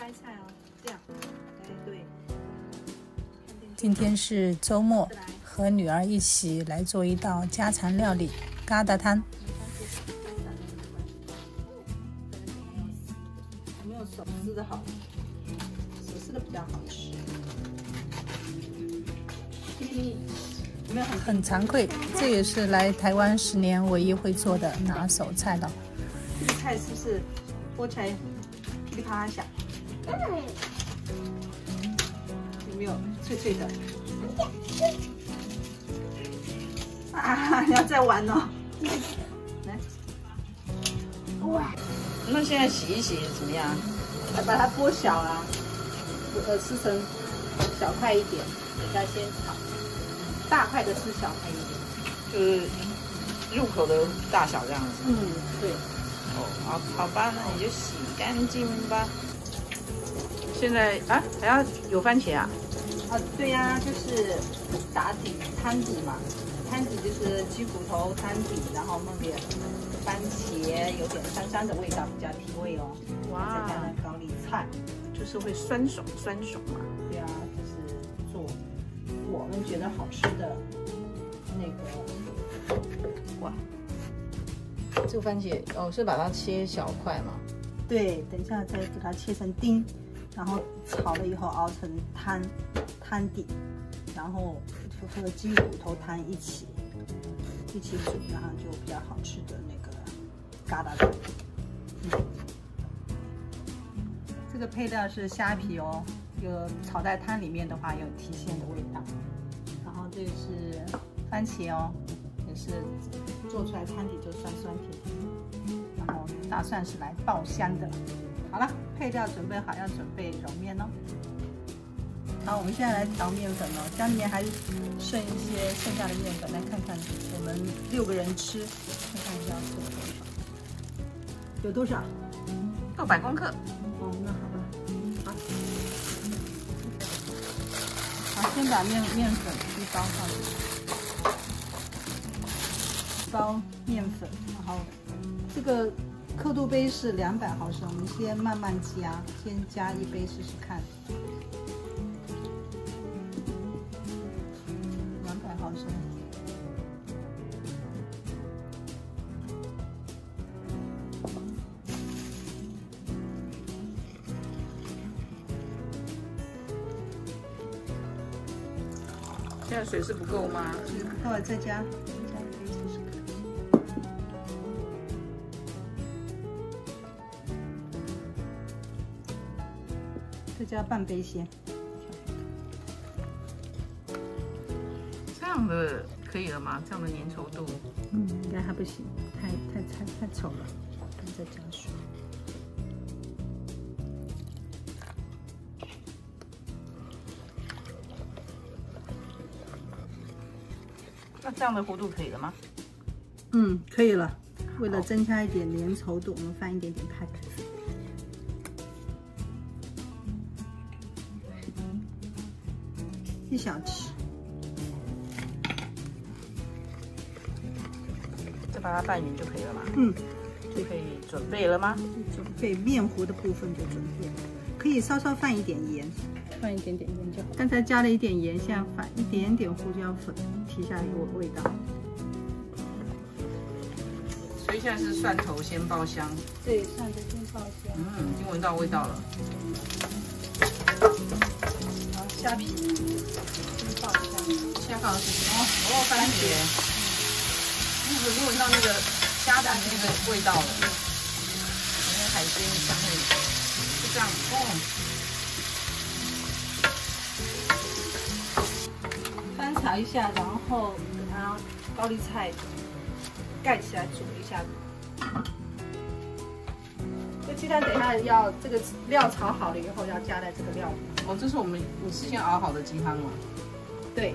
拍菜哦，这样，哎对。今天是周末，和女儿一起来做一道家常料理——疙瘩汤。有没有手撕的好？手撕的比较好吃。有没有很惭愧，这也是来台湾10年唯一会做的拿手菜了。这个菜是不是剥起来噼里啪啦响？有没有脆脆的？啊！你要再玩哦。来，哇！那现在洗一洗怎么样？来把它剥小啊，撕成小块一点，等下先炒。大块的撕小块一点，就是入口的大小这样子。嗯，对。哦，好吧，那你就洗干净吧。现在啊，还要有番茄啊？啊，对呀，就是打底汤底嘛，汤底就是鸡骨头汤底，然后弄点番茄，有点酸酸的味道，比较提味哦。哇，再加上高丽菜，就是会酸爽嘛。对啊，就是做我们觉得好吃的那个。哇，这个番茄哦，是把它切小块嘛？对，等一下再给它切成丁，然后炒了以后熬成汤底，然后和鸡骨头汤一起煮，然后就比较好吃的那个疙瘩汤。这个配料是虾皮哦，有炒在汤里面的话有提鲜的味道。然后这个是番茄哦，也是做出来汤底就酸酸甜甜。然后大蒜是来爆香的。好了，配料准备好，要准备揉面哦。好，我们现在来调面粉哦，家里面还剩一些剩下的面粉，来看看我们6个人吃，看看要做多少。有多少？600公克。哦，那好吧。好，先把面粉一包上去，一包面粉，然后这个刻度杯是200毫升，我们先慢慢加，先加1杯试试看。200毫升。现在水是不够吗？水不够，再加1杯试试看。再加半杯先。这样的可以了吗？这样的粘稠度？应该还不行，太稠了，再加水。那这样的弧度可以了吗？可以了。为了增加一点粘稠度，我们放一点点派克斯。1小匙。再把它拌匀就可以了吗？就可以准备了吗？准备面糊的部分就准备了，可以稍稍放一点盐，放一点点盐就好。刚才加了一点盐，现在放一点点胡椒粉，提下一个味道。所以现在是蒜头先爆香。对，蒜头先爆香。已经闻到味道了。好，虾皮先爆香。现在放的是什么？番茄。已经闻到那个虾蛋的那个味道了。那个海鲜香味，就这样。翻炒一下，然后给它高丽菜盖起来煮一下。这鸡蛋等一下要这个料炒好了以后要加在这个料里。哦，这是你事先熬好的鸡汤吗？对，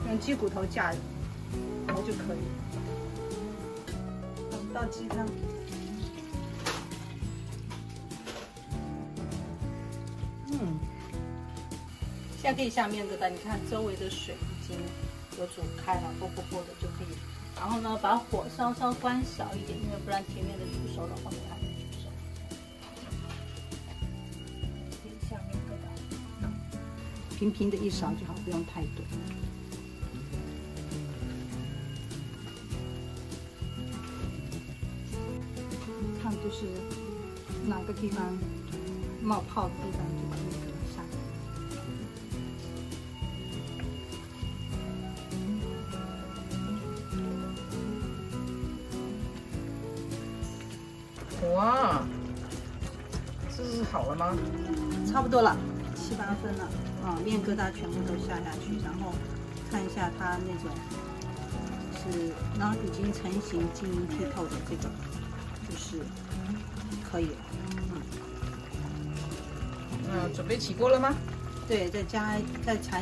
用鸡骨头架熬就可以。倒鸡汤。现在可以下面这个，你看周围的水已经有煮开了，啵啵啵的就可以。然后呢，把火稍稍关小一点，因为不然前面的煮熟了，后面还没煮熟。平平的一勺就好，不用太多。看就是哪个地方冒泡的地方就把那个下去。哇，这是好了吗？差不多了，7、8分了啊！面疙瘩全部都下去，然后看一下它那种是，然后已经成型、晶莹剔透的这个，就是可以了。准备起锅了吗？对，再尝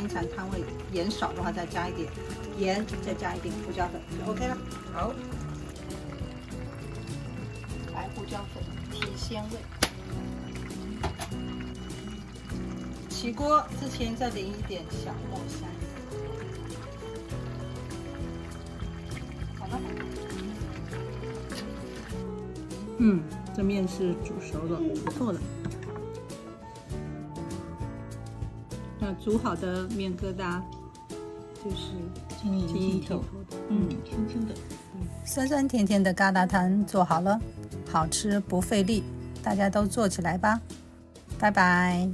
一尝汤味，盐少的话再加一点盐，再加一点胡椒粉就 OK 了。好，白胡椒粉提鲜味。起锅之前再淋一点小磨香。好了。这面是煮熟了，不错的。那煮好的面疙瘩就是晶莹剔透的，轻轻的。酸酸甜甜的疙瘩汤做好了，好吃不费力，大家都做起来吧，拜拜。